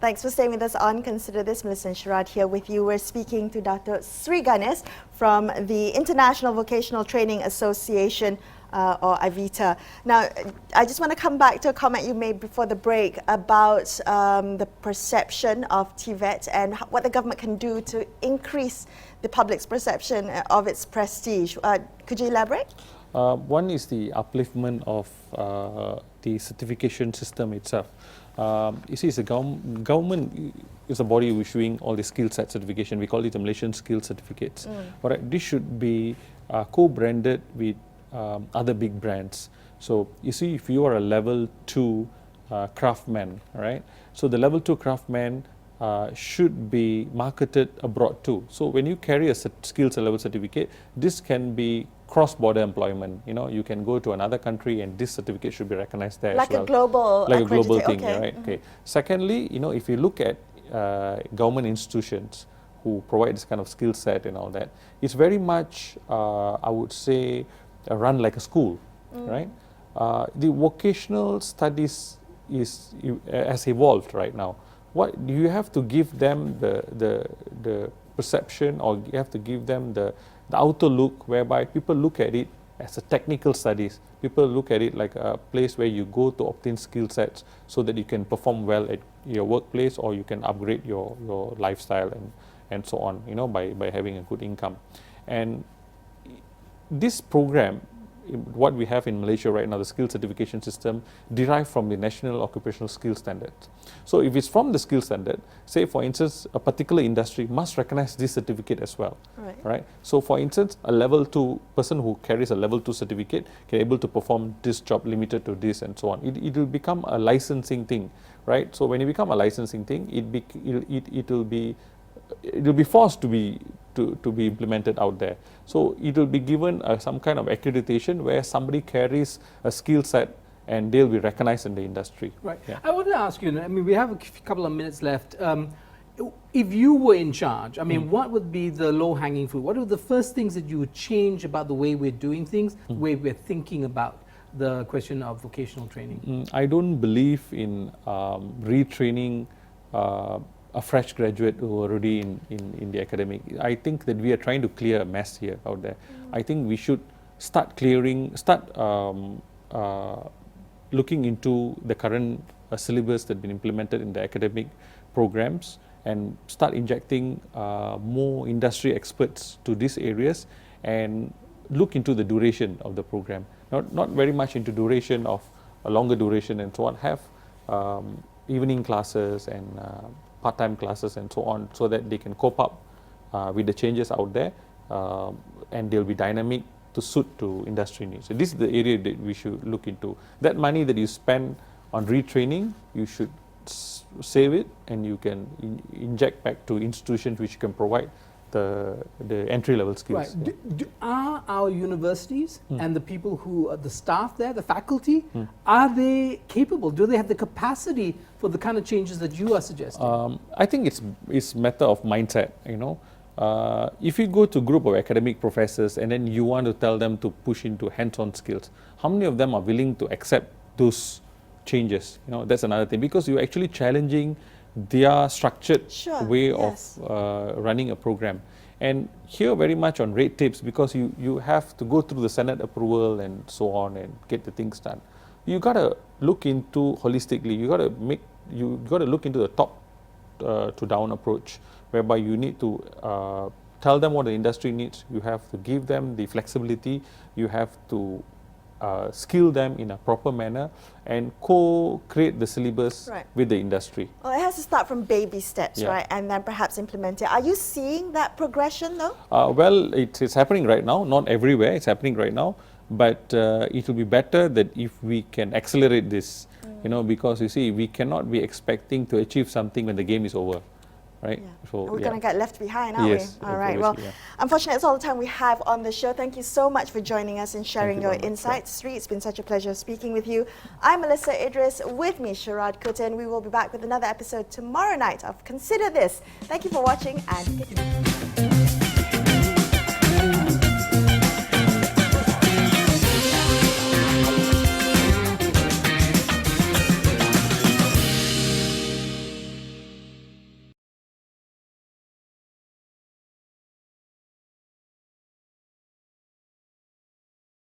Thanks for staying with us on Consider This. Melisa and Sharaad here with you. We're speaking to Dato Sri Ganes from the International Vocational Training Association, or IVTA. Now, I just want to come back to a comment you made before the break about the perception of TVET and what the government can do to increase the public's perception of its prestige. Could you elaborate? One is the upliftment of the certification system itself. You see, the government is a body issuing all the skill set certification. We call it the Malaysian skill certificates. But this should be co-branded with other big brands. So you see, if you are a level 2 craftsman, right? So the level 2 craftsman should be marketed abroad too. So when you carry a skills level certificate, this can be cross-border employment. You know, you can go to another country and this certificate should be recognized there like as well. A global, like a global thing, okay. Right? Okay. Secondly, you know, if you look at government institutions who provide this kind of skill set and all that, it's very much, I would say, run like a school, right? The vocational studies has evolved right now. What you have to give them the perception, or you have to give them the outer look, whereby people look at it as a technical studies. People look at it like a place where you go to obtain skill sets so that you can perform well at your workplace, or you can upgrade your lifestyle and so on, you know, by having a good income. And this program, what we have in Malaysia right now, the skill certification system, derived from the National Occupational Skill Standard. So if it's from the skill standard, say for instance, a particular industry must recognize this certificate as well, right? So for instance, a level 2 person who carries a level 2 certificate can able to perform this job limited to this and so on. It will become a licensing thing, right? So when it become a licensing thing, it will be forced to be implemented out there. So it will be given some kind of accreditation where somebody carries a skill set and they'll be recognized in the industry. Right. Yeah. I want to ask you, I mean, we have a couple of minutes left. If you were in charge, I mean, what would be the low-hanging fruit? What are the first things that you would change about the way we're doing things, the way we're thinking about the question of vocational training? I don't believe in retraining a fresh graduate who are already in the academic. I think that we are trying to clear a mess here out there. I think we should start looking into the current syllabus that has been implemented in the academic programs and start injecting more industry experts to these areas and look into the duration of the program. Not very much into duration of a longer duration and so on. Have evening classes and part-time classes and so on, so that they can cope up with the changes out there, and they'll be dynamic to suit to industry needs. So this is the area that we should look into. That money that you spend on retraining, you should save it and you can inject back to institutions which can provide the entry-level skills. Right. Are our universities and the people who are the staff there, the faculty, are they capable? Do they have the capacity for the kind of changes that you are suggesting? I think it's matter of mindset, you know. If you go to a group of academic professors and then you want to tell them to push into hands-on skills, how many of them are willing to accept those changes? You know, that's another thing, because you're actually challenging their structured way of running a program. And here very much on red tapes, because you have to go through the Senate approval and so on and get the things done. You got to look into holistically. You got to look into the top to down approach, whereby you need to tell them what the industry needs. You have to give them the flexibility. You have to skill them in a proper manner and co-create the syllabus with the industry. Well, it has to start from baby steps, right? And then perhaps implement it. Are you seeing that progression though? Well, it's happening right now. Not everywhere, it's happening right now. But it will be better that if we can accelerate this, you know, because you see, we cannot be expecting to achieve something when the game is over. Right? So, we're going to get left behind, aren't we? All right. Well, unfortunately, that's all the time we have on the show. Thank you so much for joining us and sharing your insights. Sri, it's been such a pleasure speaking with you. I'm Melisa, Idris. With me, Sharaad, Kuttan. We will be back with another episode tomorrow night of Consider This. Thank you for watching and good night.